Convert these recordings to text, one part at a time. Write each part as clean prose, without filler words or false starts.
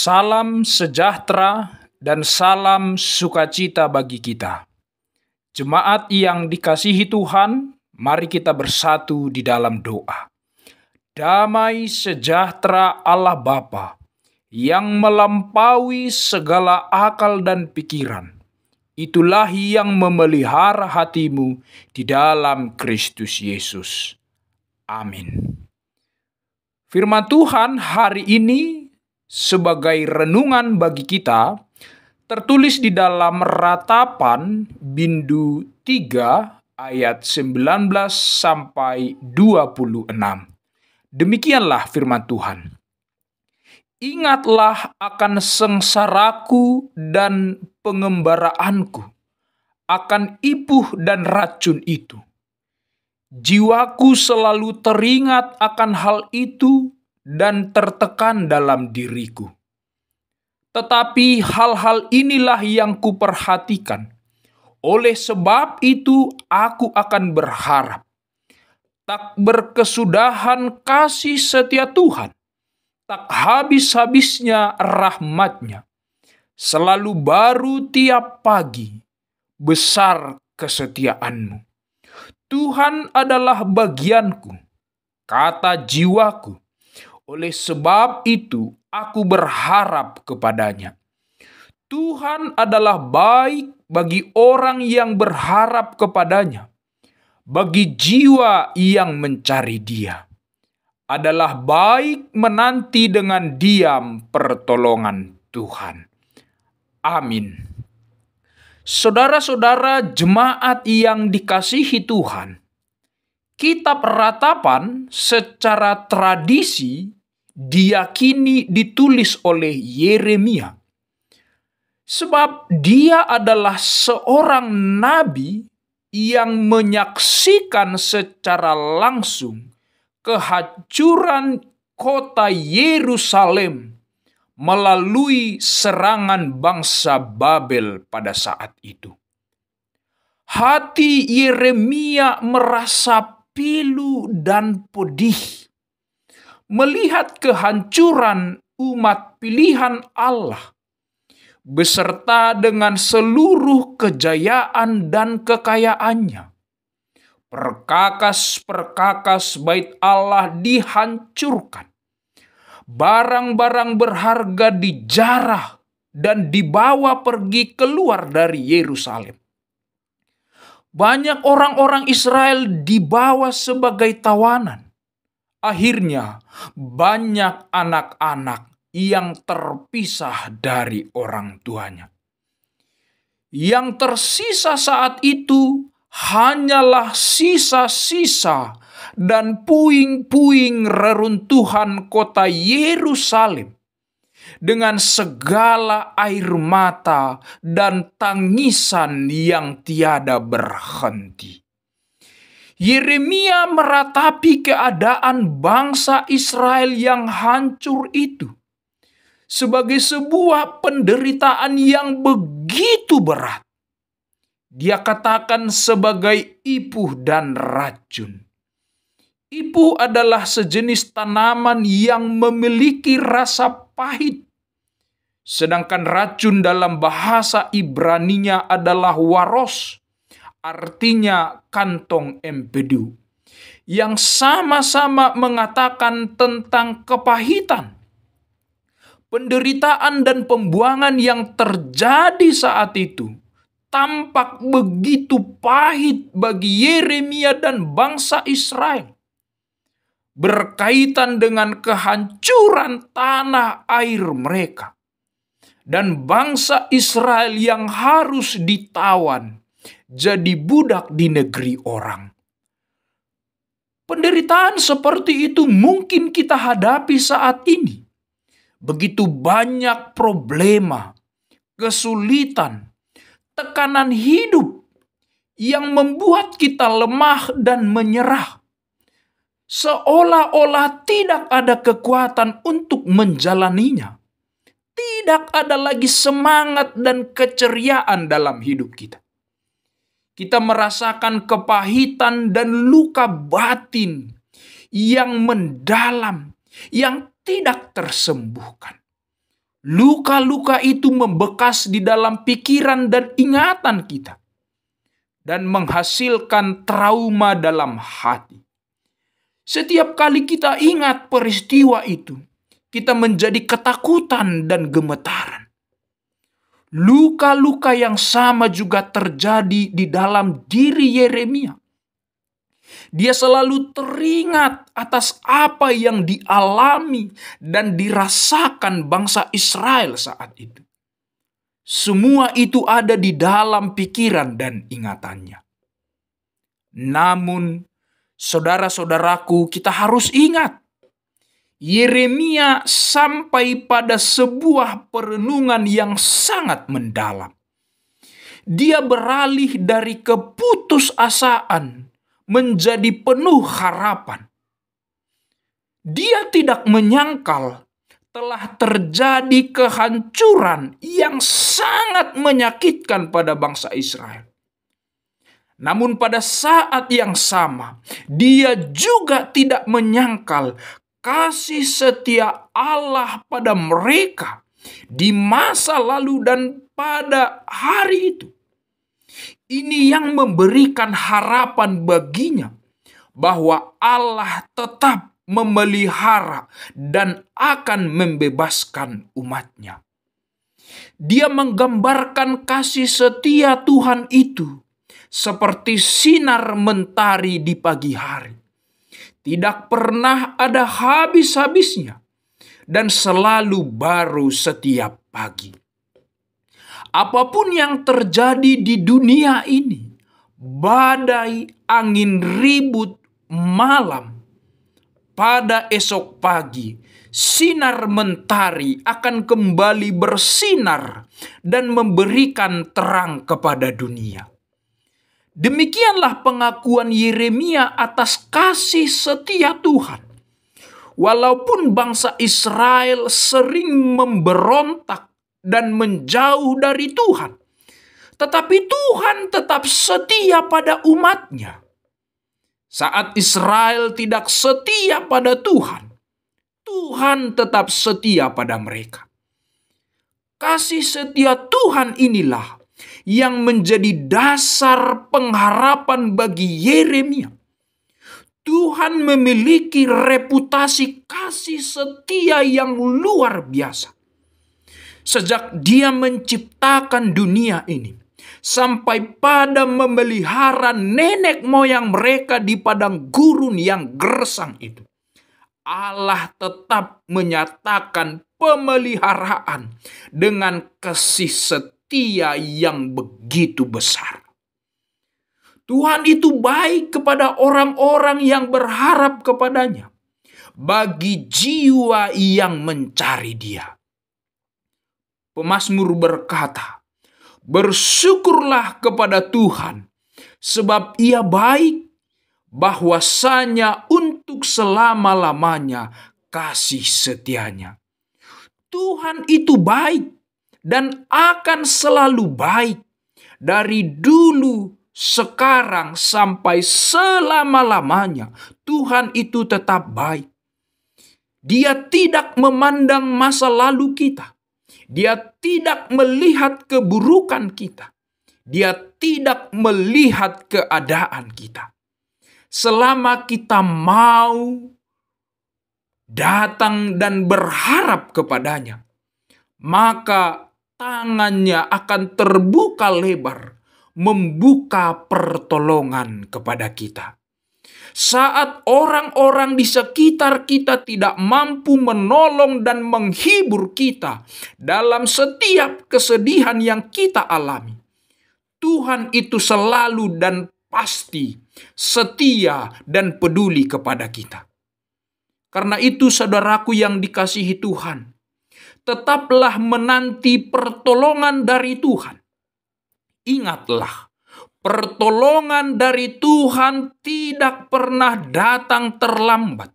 Salam sejahtera dan salam sukacita bagi kita. Jemaat yang dikasihi Tuhan, mari kita bersatu di dalam doa. Damai sejahtera Allah Bapa yang melampaui segala akal dan pikiran, itulah yang memelihara hatimu di dalam Kristus Yesus. Amin. Firman Tuhan hari ini sebagai renungan bagi kita tertulis di dalam Ratapan Bindu 3 ayat 19 sampai 26. Demikianlah firman Tuhan. Ingatlah akan sengsaraku dan pengembaraanku, akan ipuh dan racun itu. Jiwaku selalu teringat akan hal itu dan tertekan dalam diriku. Tetapi hal-hal inilah yang kuperhatikan. Oleh sebab itu aku akan berharap. Tak berkesudahan kasih setia Tuhan. Tak habis-habisnya rahmat-Nya. Selalu baru tiap pagi. Besar kesetiaan-Mu. Tuhan adalah bagianku, kata jiwaku. Oleh sebab itu, aku berharap kepadanya. Tuhan adalah baik bagi orang yang berharap kepadanya. Bagi jiwa yang mencari Dia. Adalah baik menanti dengan diam pertolongan Tuhan. Amin. Saudara-saudara jemaat yang dikasihi Tuhan, Kitab Ratapan secara tradisi diyakini ditulis oleh Yeremia. Sebab dia adalah seorang nabi yang menyaksikan secara langsung kehancuran kota Yerusalem melalui serangan bangsa Babel pada saat itu. Hati Yeremia merasa pilu dan pedih melihat kehancuran umat pilihan Allah beserta dengan seluruh kejayaan dan kekayaannya. Perkakas-perkakas bait Allah dihancurkan. Barang-barang berharga dijarah dan dibawa pergi keluar dari Yerusalem. Banyak orang-orang Israel dibawa sebagai tawanan. Akhirnya banyak anak-anak yang terpisah dari orang tuanya. Yang tersisa saat itu hanyalah sisa-sisa dan puing-puing reruntuhan kota Yerusalem dengan segala air mata dan tangisan yang tiada berhenti. Yeremia meratapi keadaan bangsa Israel yang hancur itu sebagai sebuah penderitaan yang begitu berat. Dia katakan sebagai ipuh dan racun. Ipuh adalah sejenis tanaman yang memiliki rasa pahit. Sedangkan racun dalam bahasa Ibraninya adalah waros, artinya kantong empedu, yang sama-sama mengatakan tentang kepahitan. Penderitaan dan pembuangan yang terjadi saat itu tampak begitu pahit bagi Yeremia dan bangsa Israel. Berkaitan dengan kehancuran tanah air mereka. Dan bangsa Israel yang harus ditawan jadi budak di negeri orang. Penderitaan seperti itu mungkin kita hadapi saat ini. Begitu banyak problema, kesulitan, tekanan hidup yang membuat kita lemah dan menyerah. Seolah-olah tidak ada kekuatan untuk menjalaninya. Tidak ada lagi semangat dan keceriaan dalam hidup kita. Kita merasakan kepahitan dan luka batin yang mendalam, yang tidak tersembuhkan. Luka-luka itu membekas di dalam pikiran dan ingatan kita dan menghasilkan trauma dalam hati. Setiap kali kita ingat peristiwa itu, kita menjadi ketakutan dan gemetaran. Luka-luka yang sama juga terjadi di dalam diri Yeremia. Dia selalu teringat atas apa yang dialami dan dirasakan bangsa Israel saat itu. Semua itu ada di dalam pikiran dan ingatannya. Namun, saudara-saudaraku, kita harus ingat, Yeremia sampai pada sebuah perenungan yang sangat mendalam. Dia beralih dari keputusasaan menjadi penuh harapan. Dia tidak menyangkal telah terjadi kehancuran yang sangat menyakitkan pada bangsa Israel. Namun pada saat yang sama, dia juga tidak menyangkal kasih setia Allah pada mereka di masa lalu dan pada hari itu. Ini yang memberikan harapan baginya bahwa Allah tetap memelihara dan akan membebaskan umatnya. Dia menggambarkan kasih setia Tuhan itu seperti sinar mentari di pagi hari. Tidak pernah ada habis-habisnya dan selalu baru setiap pagi. Apapun yang terjadi di dunia ini, badai, angin ribut, malam, pada esok pagi, sinar mentari akan kembali bersinar dan memberikan terang kepada dunia. Demikianlah pengakuan Yeremia atas kasih setia Tuhan. Walaupun bangsa Israel sering memberontak dan menjauh dari Tuhan, tetapi Tuhan tetap setia pada umatnya. Saat Israel tidak setia pada Tuhan, Tuhan tetap setia pada mereka. Kasih setia Tuhan inilah yang menjadi dasar pengharapan bagi Yeremia. Tuhan memiliki reputasi kasih setia yang luar biasa. Sejak Dia menciptakan dunia ini, sampai pada memelihara nenek moyang mereka di padang gurun yang gersang itu, Allah tetap menyatakan pemeliharaan dengan kasih setia yang begitu besar. Tuhan itu baik kepada orang-orang yang berharap kepadanya, bagi jiwa yang mencari Dia. Pemazmur berkata, "Bersyukurlah kepada Tuhan, sebab Ia baik, bahwasanya untuk selama-lamanya kasih setianya." Tuhan itu baik dan akan selalu baik dari dulu, sekarang, sampai selama-lamanya. Tuhan itu tetap baik. Dia tidak memandang masa lalu kita. Dia tidak melihat keburukan kita. Dia tidak melihat keadaan kita. Selama kita mau datang dan berharap kepadanya, maka tangannya akan terbuka lebar, membuka pertolongan kepada kita. Saat orang-orang di sekitar kita tidak mampu menolong dan menghibur kita dalam setiap kesedihan yang kita alami, Tuhan itu selalu dan pasti setia dan peduli kepada kita. Karena itu, saudaraku yang dikasihi Tuhan, tetaplah menanti pertolongan dari Tuhan. Ingatlah, pertolongan dari Tuhan tidak pernah datang terlambat.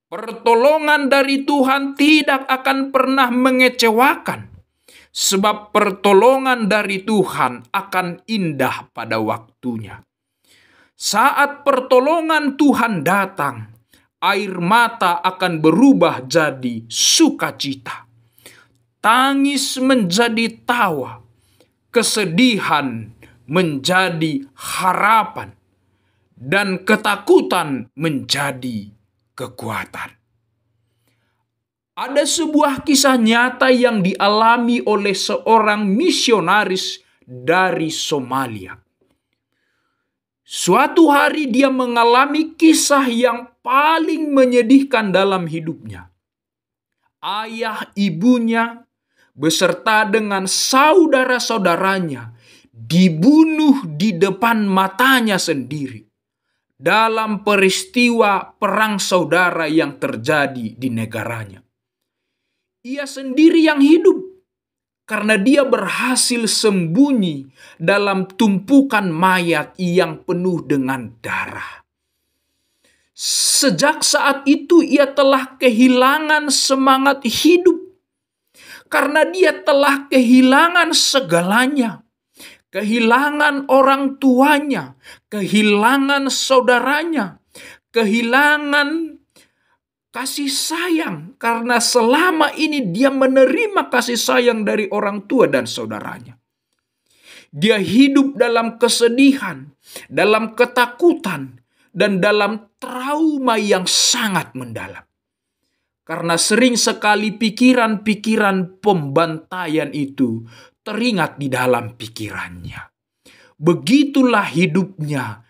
Pertolongan dari Tuhan tidak akan pernah mengecewakan, sebab pertolongan dari Tuhan akan indah pada waktunya. Saat pertolongan Tuhan datang, air mata akan berubah jadi sukacita. tangis menjadi tawa, kesedihan menjadi harapan, dan ketakutan menjadi kekuatan. Ada sebuah kisah nyata yang dialami oleh seorang misionaris dari Somalia. Suatu hari dia mengalami kisah yang paling menyedihkan dalam hidupnya. Ayah ibunya beserta dengan saudara-saudaranya dibunuh di depan matanya sendiri dalam peristiwa perang saudara yang terjadi di negaranya. Ia sendiri yang hidup karena dia berhasil sembunyi dalam tumpukan mayat yang penuh dengan darah. Sejak saat itu ia telah kehilangan semangat hidup karena dia telah kehilangan segalanya. Kehilangan orang tuanya, kehilangan saudaranya, kehilangan kasih sayang karena selama ini dia menerima kasih sayang dari orang tua dan saudaranya. Dia hidup dalam kesedihan, dalam ketakutan, dan dalam trauma yang sangat mendalam. Karena sering sekali pikiran-pikiran pembantaian itu teringat di dalam pikirannya. Begitulah hidupnya,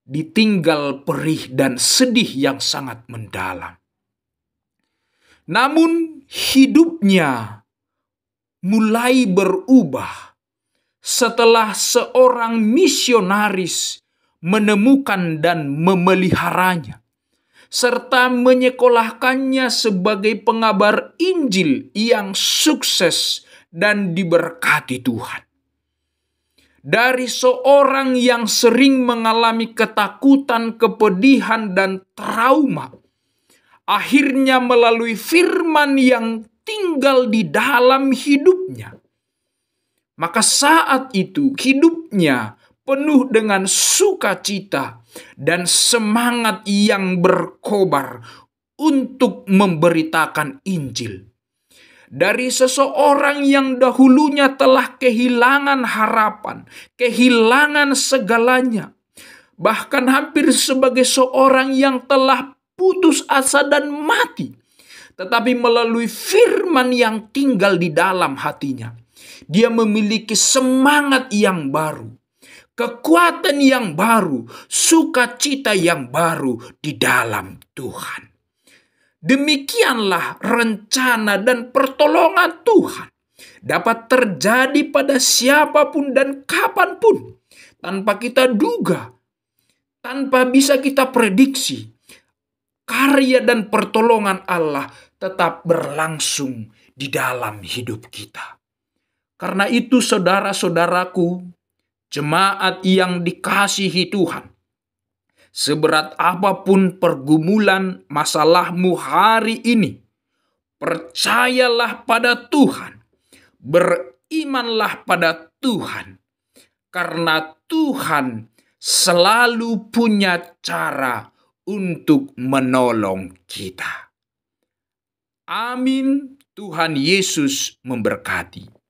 ditinggal perih dan sedih yang sangat mendalam. Namun hidupnya mulai berubah setelah seorang misionaris menemukan dan memeliharanya, serta menyekolahkannya sebagai pengabar Injil yang sukses dan diberkati Tuhan. Dari seorang yang sering mengalami ketakutan, kepedihan, dan trauma, akhirnya melalui firman yang tinggal di dalam hidupnya, maka saat itu hidupnya penuh dengan sukacita dan semangat yang berkobar untuk memberitakan Injil. Dari seseorang yang dahulunya telah kehilangan harapan, kehilangan segalanya, bahkan hampir sebagai seorang yang telah putus asa dan mati, tetapi melalui firman yang tinggal di dalam hatinya, dia memiliki semangat yang baru, kekuatan yang baru, sukacita yang baru di dalam Tuhan. Demikianlah rencana dan pertolongan Tuhan dapat terjadi pada siapapun dan kapanpun, tanpa kita duga, tanpa bisa kita prediksi. Karya dan pertolongan Allah tetap berlangsung di dalam hidup kita. Karena itu saudara-saudaraku, jemaat yang dikasihi Tuhan, seberat apapun pergumulan masalahmu hari ini, percayalah pada Tuhan, berimanlah pada Tuhan, karena Tuhan selalu punya cara untuk menolong kita. Amin. Tuhan Yesus memberkati.